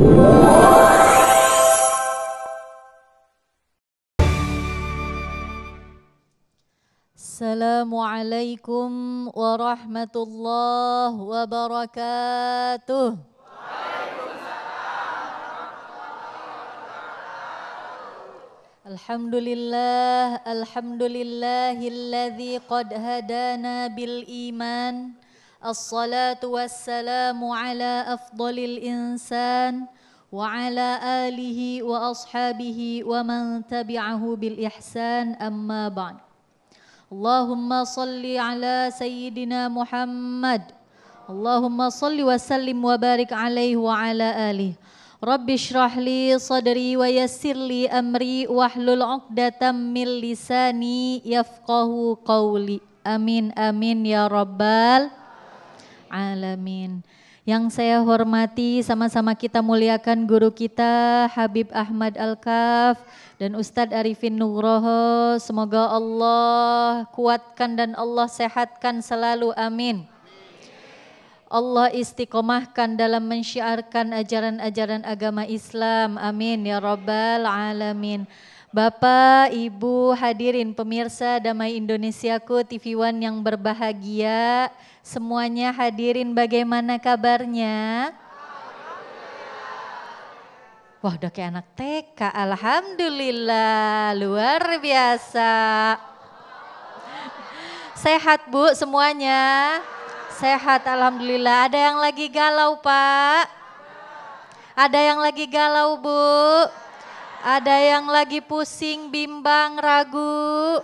Assalamualaikum warahmatullahi wabarakatuh. Alhamdulillah, alhamdulillahilladzi qad hadana bil iman. Assalatu wassalamu ala afdalil insan wa ala alihi wa ashabihi wa man tabi'ahu bil ihsan, amma ba'd. Allahumma salli ala sayyidina Muhammad. Allahumma salli wa sallim wa barik alaihi wa ala alihi. Rabbi shrah li sadri wa yassir li amri wahlul 'uqdatam min lisani yafqahu qawli. Amin amin ya rabbal alamin. Yang saya hormati, sama-sama kita muliakan guru kita Habib Ahmad Al-Kaf dan Ustadz Arifin Nugroho. Semoga Allah kuatkan dan Allah sehatkan selalu, amin. Allah istiqomahkan dalam mensyiarkan ajaran-ajaran agama Islam, amin ya rabbal alamin. Bapak, Ibu, hadirin pemirsa Damai Indonesiaku TV One yang berbahagia, semuanya hadirin, bagaimana kabarnya? Wah, udah kayak anak TK, alhamdulillah, luar biasa. Sehat Bu semuanya? Sehat, alhamdulillah. Ada yang lagi galau Pak? Ada yang lagi galau Bu? Ada yang lagi pusing, bimbang, ragu?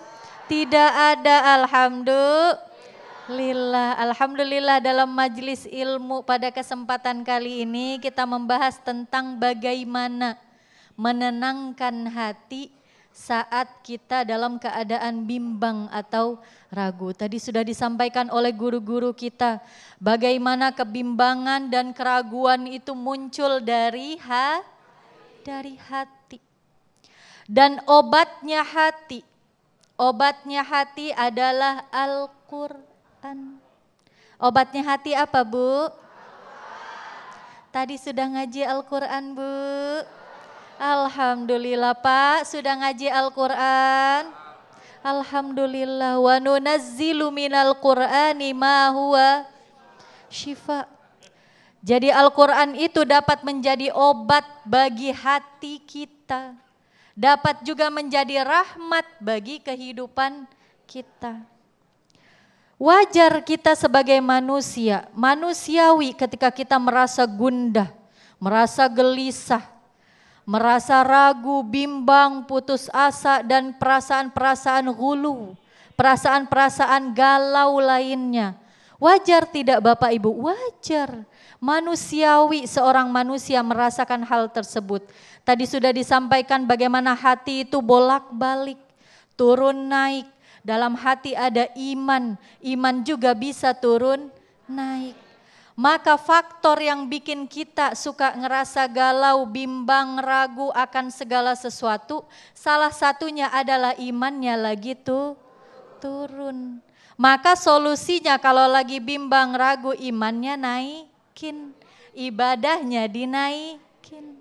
Tidak ada, alhamdulillah. Alhamdulillah, dalam majelis ilmu pada kesempatan kali ini kita membahas tentang bagaimana menenangkan hati saat kita dalam keadaan bimbang atau ragu. Tadi sudah disampaikan oleh guru-guru kita bagaimana kebimbangan dan keraguan itu muncul dari hati. Dan obatnya hati adalah Al-Quran. Obatnya hati apa Bu? Tadi sudah ngaji Al-Quran Bu? Alhamdulillah Pak, sudah ngaji Al-Quran? Alhamdulillah. Wa nunazzilu minal Qur'ani ma huwa syifa. Jadi Al-Quran itu dapat menjadi obat bagi hati kita. Dapat juga menjadi rahmat bagi kehidupan kita. Wajar kita sebagai manusia, manusiawi ketika kita merasa gundah, merasa gelisah, merasa ragu, bimbang, putus asa, dan perasaan-perasaan hulu, perasaan-perasaan galau lainnya. Wajar tidak Bapak Ibu? Wajar. Manusiawi seorang manusia merasakan hal tersebut. Tadi sudah disampaikan bagaimana hati itu bolak-balik, turun naik. Dalam hati ada iman, iman juga bisa turun naik. Maka faktor yang bikin kita suka ngerasa galau, bimbang, ragu akan segala sesuatu, salah satunya adalah imannya lagi turun. Maka solusinya kalau lagi bimbang, ragu, imannya naikin, ibadahnya dinaikin.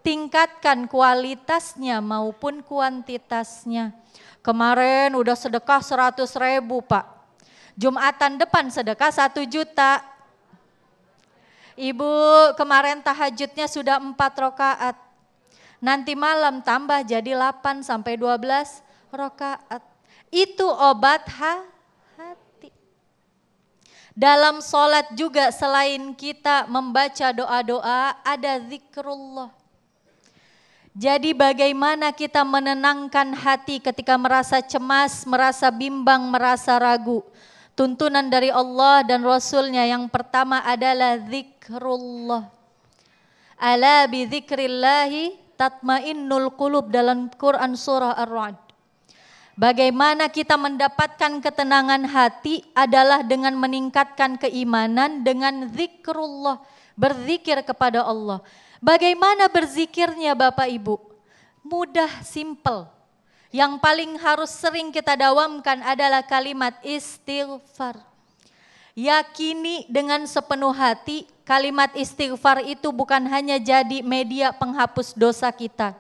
Tingkatkan kualitasnya maupun kuantitasnya. Kemarin udah sedekah 100.000 Pak. Jumatan depan sedekah 1 juta. Ibu kemarin tahajudnya sudah 4 rakaat. Nanti malam tambah jadi 8 sampai 12 rakaat. Itu obat hati. Dalam sholat juga selain kita membaca doa-doa, ada zikrullah. Jadi bagaimana kita menenangkan hati ketika merasa cemas, merasa bimbang, merasa ragu. Tuntunan dari Allah dan Rasulnya yang pertama adalah zikrullah. Ala bi zikrillahi tatmainnul qulub dalam Quran surah Ar-Ra'd. Bagaimana kita mendapatkan ketenangan hati adalah dengan meningkatkan keimanan dengan zikrullah, berzikir kepada Allah. Bagaimana berzikirnya Bapak Ibu? Mudah, simple. Yang paling harus sering kita dawamkan adalah kalimat istighfar. Yakini dengan sepenuh hati kalimat istighfar itu bukan hanya jadi media penghapus dosa kita,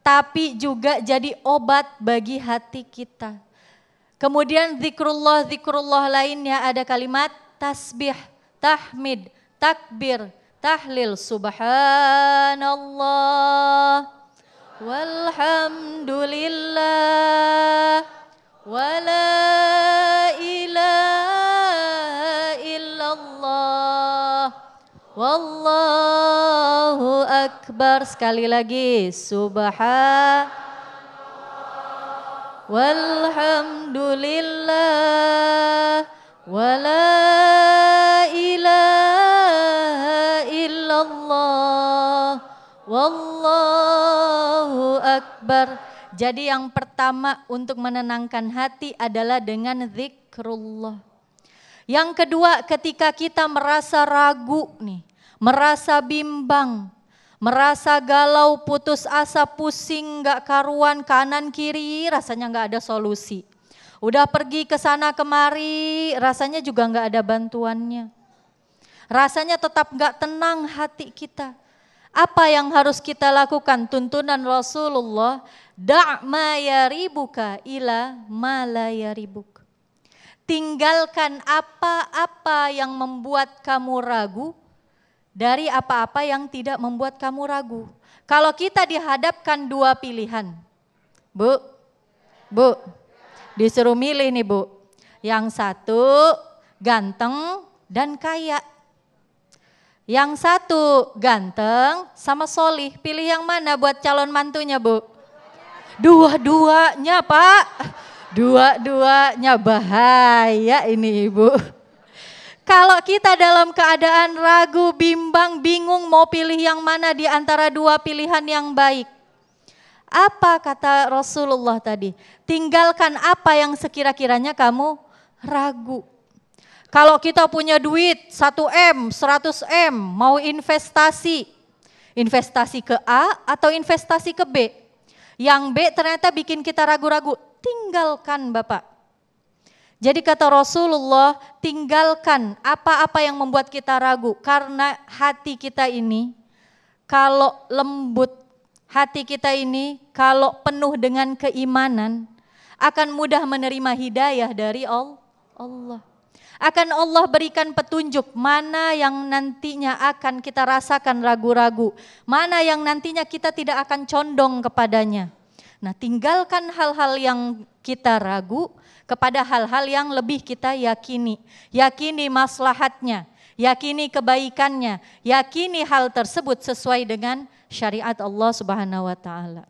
tapi juga jadi obat bagi hati kita. Kemudian zikrullah lainnya ada kalimat tasbih, tahmid, takbir, tahlil, subhanallah, walhamdulillah, wala ilaha illallah, wallahu akbar. Sekali lagi, walhamdulillah, wala ilaha illallah, wallahu akbar. Jadi yang pertama untuk menenangkan hati adalah dengan zikrullah. Yang kedua, ketika kita merasa ragu nih, merasa bimbang, merasa galau, putus asa, pusing, gak karuan, kanan kiri, rasanya gak ada solusi. Udah pergi ke sana kemari, rasanya juga gak ada bantuannya. Rasanya tetap gak tenang hati kita. Apa yang harus kita lakukan? Tuntunan Rasulullah, da' ma yaribuka ila ma la yaribuk. Tinggalkan apa-apa yang membuat kamu ragu dari apa-apa yang tidak membuat kamu ragu. Kalau kita dihadapkan dua pilihan, Bu, disuruh milih nih Bu. Yang satu ganteng dan kaya. Yang satu ganteng sama solih. Pilih yang mana buat calon mantunya Bu? Dua-duanya Pak. Dua-duanya bahaya ini Ibu. Kalau kita dalam keadaan ragu, bimbang, bingung mau pilih yang mana di antara dua pilihan yang baik. Apa kata Rasulullah tadi? Tinggalkan apa yang sekira-kiranya kamu ragu. Kalau kita punya duit 1M, 100M, mau investasi. Investasi ke A atau investasi ke B? Yang B ternyata bikin kita ragu-ragu. Tinggalkan Bapak. Jadi kata Rasulullah, tinggalkan apa-apa yang membuat kita ragu. Karena hati kita ini kalau lembut, hati kita ini kalau penuh dengan keimanan, akan mudah menerima hidayah dari Allah. Akan Allah berikan petunjuk mana yang nantinya akan kita rasakan ragu-ragu. Mana yang nantinya kita tidak akan condong kepadanya. Nah, tinggalkan hal-hal yang kita ragu kepada hal-hal yang lebih kita yakini. Yakini maslahatnya, yakini kebaikannya, yakini hal tersebut sesuai dengan syariat Allah Subhanahu wa taala.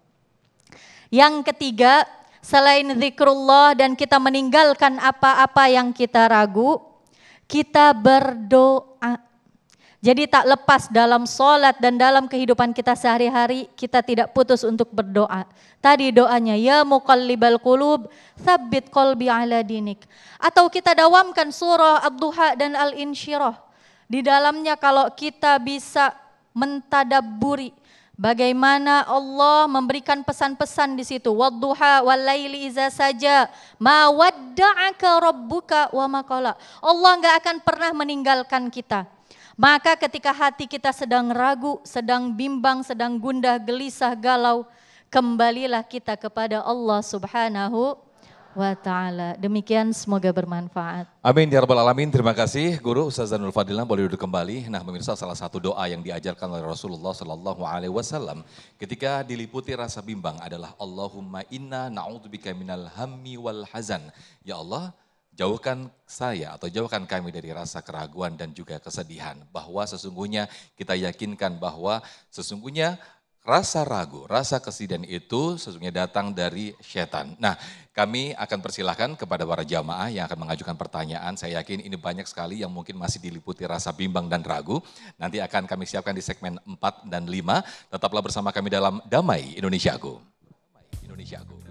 Yang ketiga, selain zikrullah dan kita meninggalkan apa-apa yang kita ragu, kita berdoa. Jadi tak lepas dalam sholat dan dalam kehidupan kita sehari-hari, kita tidak putus untuk berdoa. Tadi doanya, ya muqallibal qulub, tsabbit qalbi ala dinik. Atau kita dawamkan surah Ad-Duha dan Al-Insyirah. Di dalamnya kalau kita bisa mentadabburi bagaimana Allah memberikan pesan-pesan di situ. Wadduha walaili iza saja, ma wadda'aka rabbuka wa ma qala. Allah enggak akan pernah meninggalkan kita. Maka ketika hati kita sedang ragu, sedang bimbang, sedang gundah, gelisah, galau, kembalilah kita kepada Allah Subhanahu wa ta'ala. Demikian, semoga bermanfaat. Amin ya rabbal alamin. Terima kasih Guru Ustaz Zainul Fadilah, boleh duduk kembali. Nah pemirsa, salah satu doa yang diajarkan oleh Rasulullah SAW ketika diliputi rasa bimbang adalah Allahumma inna na'udzubika minal hammi wal hazan. Ya Allah, jauhkan saya atau jauhkan kami dari rasa keraguan dan juga kesedihan. Bahwa sesungguhnya kita yakinkan bahwa sesungguhnya rasa ragu, rasa kesedihan itu sesungguhnya datang dari setan. Nah, kami akan persilahkan kepada para jamaah yang akan mengajukan pertanyaan. Saya yakin ini banyak sekali yang mungkin masih diliputi rasa bimbang dan ragu. Nanti akan kami siapkan di segmen 4 dan 5. Tetaplah bersama kami dalam Damai Indonesiaku. Damai Indonesiaku.